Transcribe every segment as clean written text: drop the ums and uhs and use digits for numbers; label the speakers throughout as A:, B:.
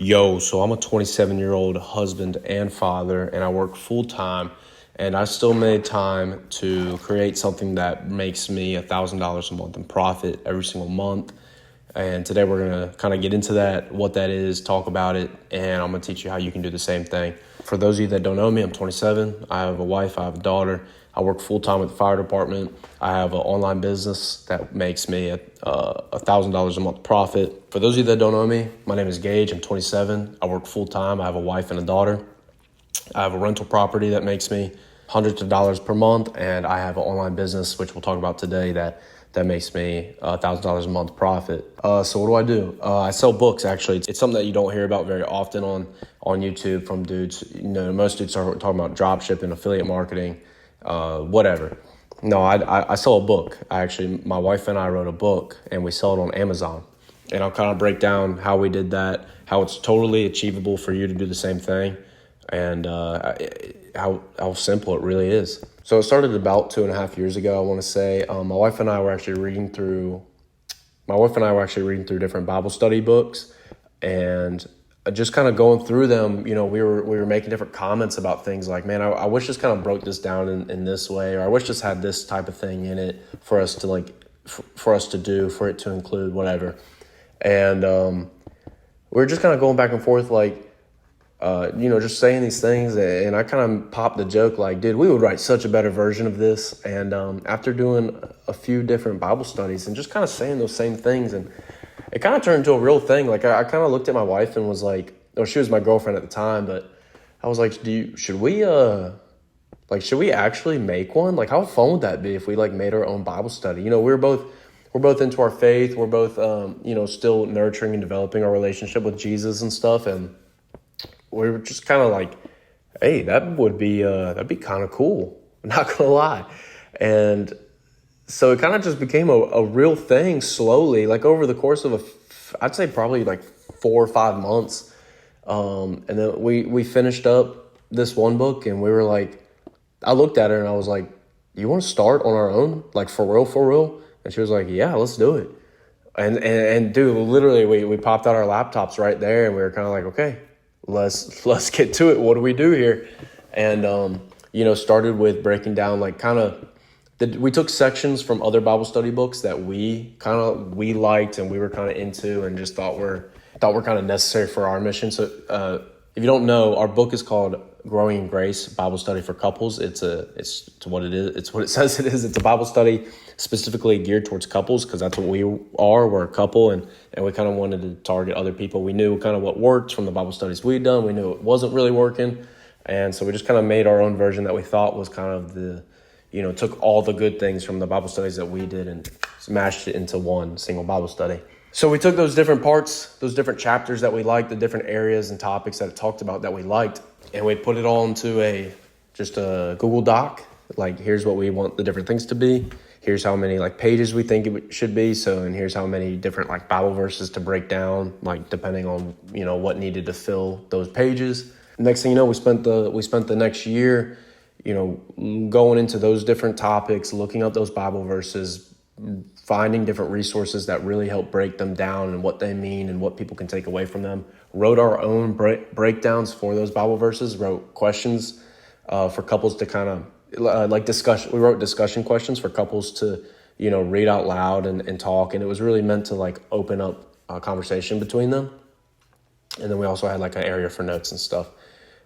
A: So I'm a 27-year-old husband and father, and I work full-time, and I still made time to create something that makes me $1,000 a month in profit every single month. And today we're going to kind of get into that, what that is, talk about it, and I'm going to teach you how you can do the same thing. For those of you that don't know me, I'm 27. I have a wife, I have a daughter. I work full-time with the fire department. I have an online business that makes me $1,000 a month profit. For those of you that don't know me, my name is Gage. I'm 27. I work full-time. I have a wife and a daughter. I have a rental property that makes me hundreds of dollars per month, and I have an online business, which we'll talk about today, that makes me $1,000 a month profit. So what do? I sell books, actually. It's something that you don't hear about very often on YouTube from dudes. You know, most dudes are talking about drop shipping, affiliate marketing, whatever. No, I sell a book. My wife and I wrote a book, and we sell it on Amazon. And I'll kind of break down how we did that, how it's totally achievable for you to do the same thing, and how simple it really is. So it started about 2.5 years ago, I want to say. My wife and I were actually reading through different Bible study books, and just kind of going through them. You know, we were making different comments about things like, man, I wish this kind of broke this down in this way, or I wish this had this type of thing in it for us to for it to include whatever. And we were just kind of going back and forth, just saying these things, and I kind of popped the joke like, dude, we would write such a better version of this. And after doing a few different Bible studies and just kind of saying those same things, and it kind of turned into a real thing. Like I kind of looked at my wife and was like, she was my girlfriend at the time, but I was like, should we actually make one? Like, how fun would that be if we made our own Bible study? You know, we're both into our faith. We're both, still nurturing and developing our relationship with Jesus and stuff. And we were just kind of like, hey, that'd be kind of cool. I'm not going to lie. And so it kind of just became a real thing slowly, over the course of I'd say probably 4 or 5 months. And then we finished up this one book, and we were like, I looked at her and I was like, you want to start on our own? For real? And she was like, yeah, let's do it. And dude, literally we popped out our laptops right there, and we were kind of like, okay, let's get to it. What do we do here? And, started with breaking down, we took sections from other Bible study books that we liked and we were kind of into and just thought were kind of necessary for our mission. So, if you don't know, our book is called Growing in Grace Bible Study for Couples. It's what it is. It's what it says it is. It's a Bible study specifically geared towards couples, because that's what we are. We're a couple, and we kind of wanted to target other people. We knew kind of what worked from the Bible studies we'd done. We knew it wasn't really working, and so we just kind of made our own version that we thought was kind of took all the good things from the Bible studies that we did and smashed it into one single Bible study. So we took those different parts, those different chapters that we liked, the different areas and topics that it talked about that we liked, and we put it all into a Google Doc. Here's what we want the different things to be. Here's how many pages we think it should be. And here's how many different Bible verses to break down, depending on what needed to fill those pages. Next thing you know, we spent the next year, going into those different topics, looking up those Bible verses, finding different resources that really help break them down and what they mean and what people can take away from them. Wrote our own breakdowns for those Bible verses, wrote questions for couples to kind of discussion. We wrote discussion questions for couples to, read out loud and talk. And it was really meant to open up a conversation between them. And then we also had an area for notes and stuff.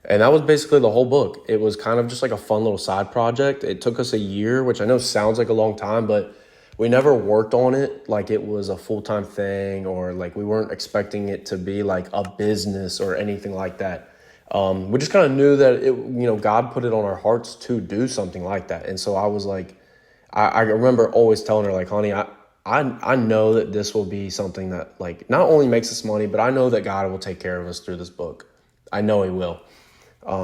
A: And that was basically the whole book. It was kind of just a fun little side project. It took us a year, which I know sounds like a long time, but we never worked on it like it was a full-time thing, or we weren't expecting it to be a business or anything like that. We just kind of knew that God put it on our hearts to do something like that. And so I was I remember always telling her honey, I know that this will be something that not only makes us money, but I know that God will take care of us through this book. I know He will.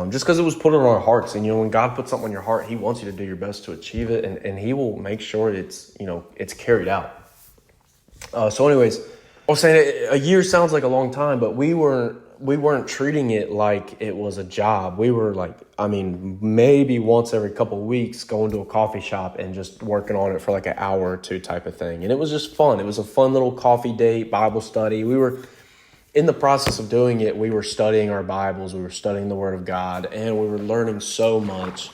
A: Just because it was put on our hearts. And, when God puts something on your heart, He wants you to do your best to achieve it. And He will make sure it's carried out. So anyways, I was saying a year sounds like a long time, but we weren't treating it like it was a job. We were maybe once every couple of weeks going to a coffee shop and just working on it for an hour or two type of thing. And it was just fun. It was a fun little coffee date, Bible study. We were in the process of doing it, we were studying our Bibles, we were studying the Word of God, and we were learning so much.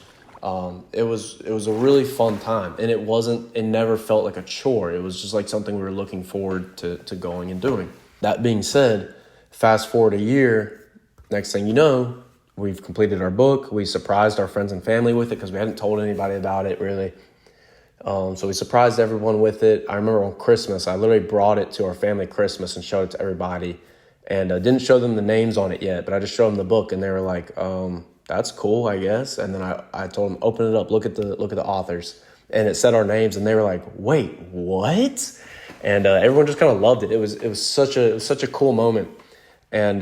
A: It was a really fun time, and it never felt like a chore. It was just like something we were looking forward to going and doing. That being said, fast forward a year, next thing you know, we've completed our book. We surprised our friends and family with it because we hadn't told anybody about it really. So we surprised everyone with it. I remember on Christmas, I literally brought it to our family Christmas and showed it to everybody. And I didn't show them the names on it yet, but I just showed them the book, and they were like, that's cool, I guess. And then I told them, open it up, look at the authors. And it said our names, and they were like, wait, what? And everyone just kind of loved it. It was such a cool moment. And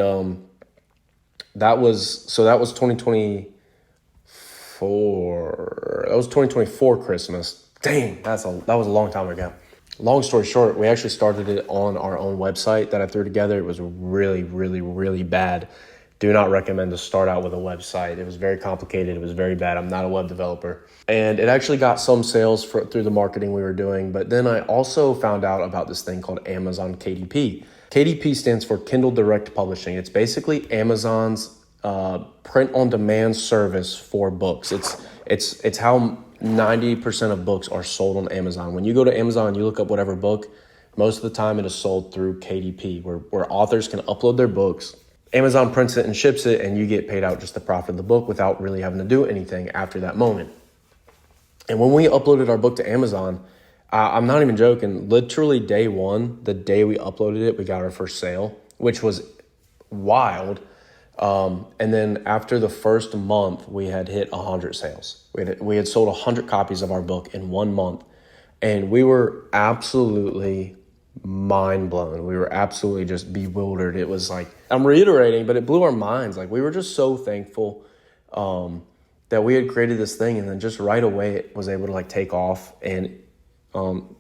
A: that was 2024. That was 2024 Christmas. Dang, that was a long time ago. Long story short, we actually started it on our own website that I threw together. It was really, really, really bad. Do not recommend to start out with a website. It was very complicated. It was very bad. I'm not a web developer. And it actually got some sales through the marketing we were doing. But then I also found out about this thing called Amazon KDP. KDP stands for Kindle Direct Publishing. It's basically Amazon's print-on-demand service for books. It's how 90% of books are sold on Amazon. When you go to Amazon, you look up whatever book, most of the time it is sold through KDP, where authors can upload their books. Amazon prints it and ships it, and you get paid out just the profit of the book without really having to do anything after that moment. And when we uploaded our book to Amazon, I'm not even joking, literally day one, the day we uploaded it, we got our first sale, which was wild. And then after the first month, we had hit 100 sales. We had sold 100 copies of our book in 1 month, and we were absolutely mind blown. We were absolutely just bewildered. It was like, I'm reiterating, but it blew our minds. Like, we were just so thankful that we had created this thing, and then just right away it was able to like take off. And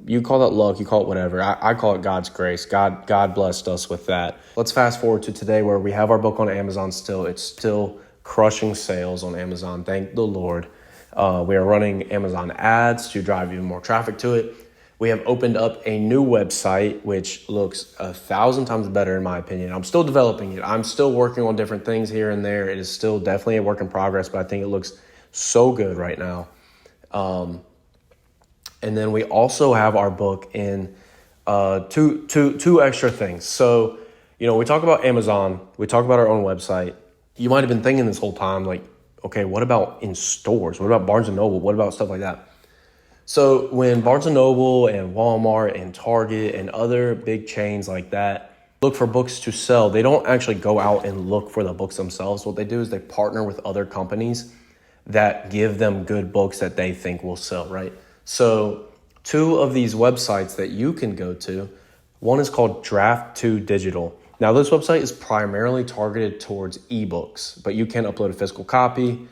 A: you call that luck, you call it whatever. I call it God's grace. God blessed us with that. Let's fast forward to today, where we have our book on Amazon still. It's still crushing sales on Amazon. Thank the Lord. We are running Amazon ads to drive even more traffic to it. We have opened up a new website, which looks 1,000 times better in my opinion. I'm still developing it. I'm still working on different things here and there. It is still definitely a work in progress, but I think it looks so good right now. And then we also have our book in two extra things. So, we talk about Amazon. We talk about our own website. You might have been thinking this whole time, like, okay, what about in stores? What about Barnes & Noble? What about stuff like that? So when Barnes & Noble and Walmart and Target and other big chains like that look for books to sell, they don't actually go out and look for the books themselves. What they do is they partner with other companies that give them good books that they think will sell, right? So 2 of these websites that you can go to, one is called Draft 2 Digital. Now, this website is primarily targeted towards ebooks, but you can upload a physical copy.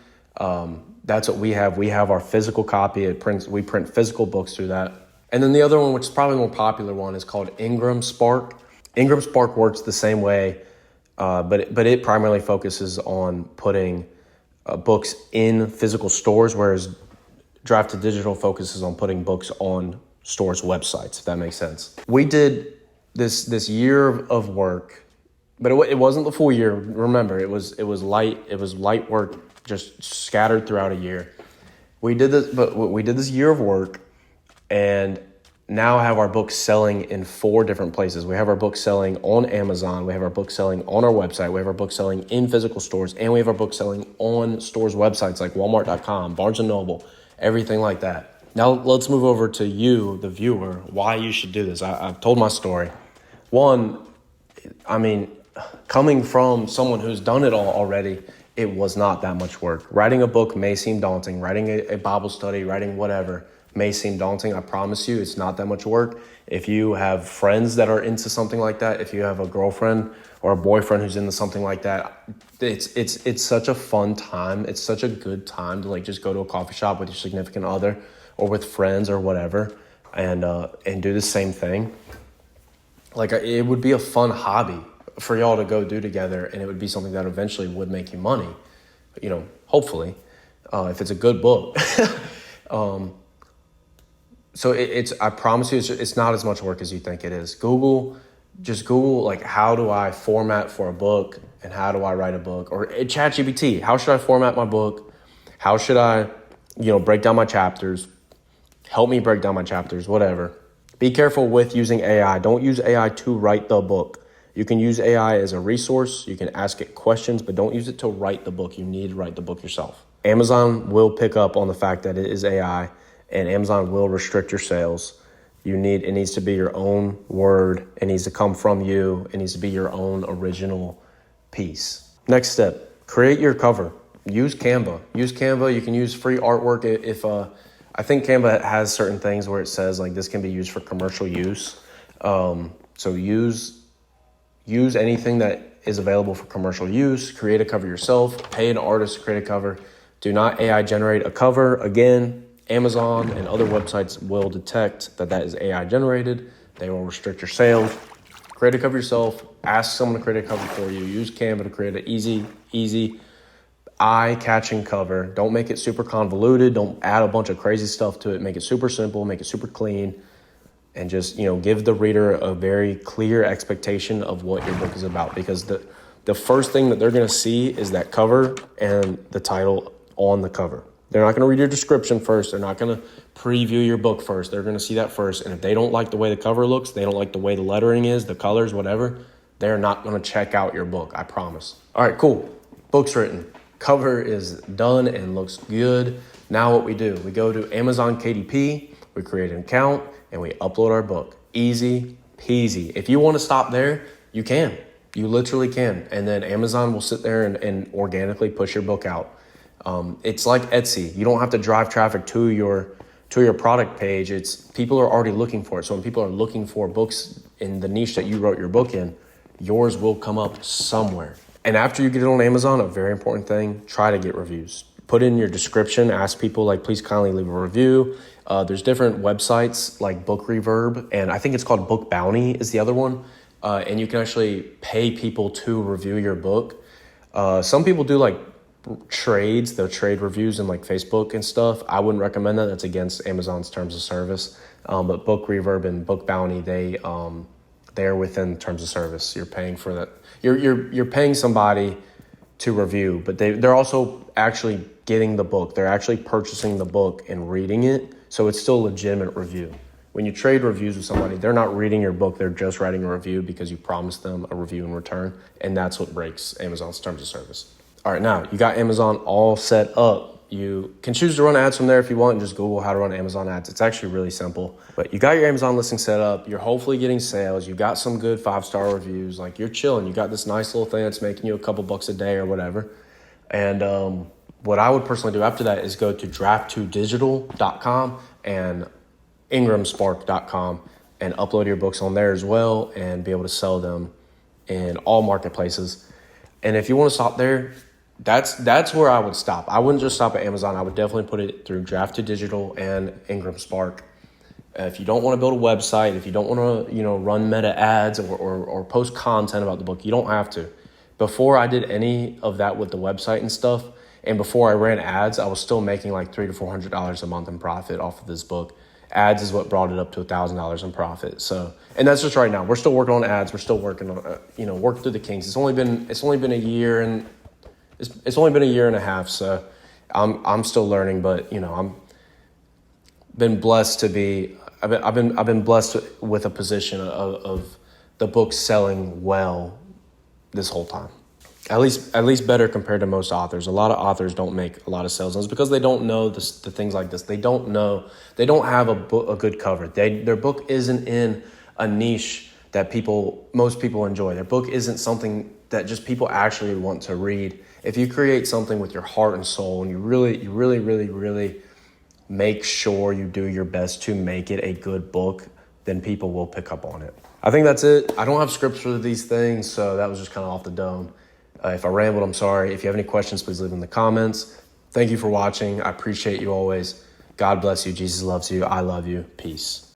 A: That's what we have. We have our physical copy. We print physical books through that. And then the other one, which is probably the more popular one, is called Ingram Spark. Ingram Spark works the same way, but it primarily focuses on putting books in physical stores, whereas Draft to Digital focuses on putting books on stores' websites, if that makes sense. We did this year of work, but it wasn't the full year. Remember, it was light work just scattered throughout a year. We did this year of work, and now have our books selling in 4 different places. We have our books selling on Amazon, we have our books selling on our website, we have our books selling in physical stores, and we have our books selling on stores' websites like Walmart.com, Barnes & Noble, everything like that. Now let's move over to you, the viewer, why you should do this. I've told my story. One, coming from someone who's done it all already, it was not that much work. Writing a book may seem daunting. Writing a Bible study, writing whatever may seem daunting. I promise you, it's not that much work. If you have friends that are into something like that, if you have a girlfriend or a boyfriend who's into something like that, it's such a fun time. It's such a good time to just go to a coffee shop with your significant other or with friends or whatever, and do the same thing. It would be a fun hobby for y'all to go do together, and it would be something that eventually would make you money, hopefully, if it's a good book. So I promise you, it's not as much work as you think it is. Google just Google, like, how do I format for a book and how do I write a book? Or ChatGPT, how should I format my book? How should I, break down my chapters? Help me break down my chapters, whatever. Be careful with using AI. Don't use AI to write the book. You can use AI as a resource. You can ask it questions, but don't use it to write the book. You need to write the book yourself. Amazon will pick up on the fact that it is AI, and Amazon will restrict your sales. It needs to be your own word. It needs to come from you. It needs to be your own original piece. Next step, create your cover. Use Canva. You can use free artwork if I think Canva has certain things where it says like this can be used for commercial use. So use anything that is available for commercial use. Create a cover yourself. Pay an artist to create a cover. Do not AI generate a cover. Again, Amazon and other websites will detect that is AI generated. They will restrict your sales. Create a cover yourself. Ask someone to create a cover for you. Use Canva to create an easy, eye-catching cover. Don't make it super convoluted. Don't add a bunch of crazy stuff to it. Make it super simple. Make it super clean. And just, give the reader a very clear expectation of what your book is about. Because the first thing that they're going to see is that cover and the title on the cover. They're not going to read your description first. They're not going to preview your book first. They're going to see that first. And if they don't like the way the cover looks, they don't like the way the lettering is, the colors, whatever, they're not going to check out your book. I promise. All right, cool. Book's written. Cover is done and looks good. Now what we do, we go to Amazon KDP, we create an account, and we upload our book. Easy peasy. If you want to stop there, you can. You literally can. And then Amazon will sit there and organically push your book out. It's like Etsy. You don't have to drive traffic to your product page. It's people are already looking for it. So when people are looking for books in the niche that you wrote your book in, yours will come up somewhere. And after you get it on Amazon, a very important thing, try to get reviews. Put in your description, ask people like, please kindly leave a review. There's different websites like Book Reverb, and I think it's called Book Bounty is the other one. And you can actually pay people to review your book. Some people do like they'll trade reviews in like Facebook and stuff. I wouldn't recommend that. That's against Amazon's terms of service. But Book Reverb and Book Bounty, they're within terms of service. You're paying for that. You're paying somebody to review, but they're also actually getting the book. They're actually purchasing the book and reading it. So it's still a legitimate review. When you trade reviews with somebody, they're not reading your book. They're just writing a review because you promised them a review in return. And that's what breaks Amazon's terms of service. All right, now you got Amazon all set up. You can choose to run ads from there if you want and just Google how to run Amazon ads. It's actually really simple. But you got your Amazon listing set up. You're hopefully getting sales. You got some good 5-star reviews. Like you're chilling. You got this nice little thing that's making you a couple bucks a day or whatever. And what I would personally do after that is go to draft2digital.com and ingramspark.com and upload your books on there as well and be able to sell them in all marketplaces. And if you want to stop there, that's where I would stop. I wouldn't just stop at Amazon. I would definitely put it through Draft2Digital and Ingram Spark. If you don't want to build a website, if you don't want to, run meta ads or post content about the book, you don't have to. Before I did any of that with the website and stuff, and before I ran ads, I was still making like $300 to $400 a month in profit off of this book. Ads is what brought it up to $1,000 in profit. So, and that's just right now. We're still working on ads. We're still working on, working through the kinks. It's only been a year and it's only been a year and a half. So I'm still learning, but I'm been blessed to be, I've been blessed with a position of the book selling well this whole time. At least better compared to most authors. A lot of authors don't make a lot of sales. And it's because they don't know the things like this. They don't have a good cover. Their book isn't in a niche that most people enjoy. Their book isn't something that just people actually want to read. If you create something with your heart and soul and you really make sure you do your best to make it a good book, then people will pick up on it. I think that's it. I don't have scripts for these things, so that was just kind of off the dome. If I rambled, I'm sorry. If you have any questions, please leave them in the comments. Thank you for watching. I appreciate you always. God bless you. Jesus loves you. I love you. Peace.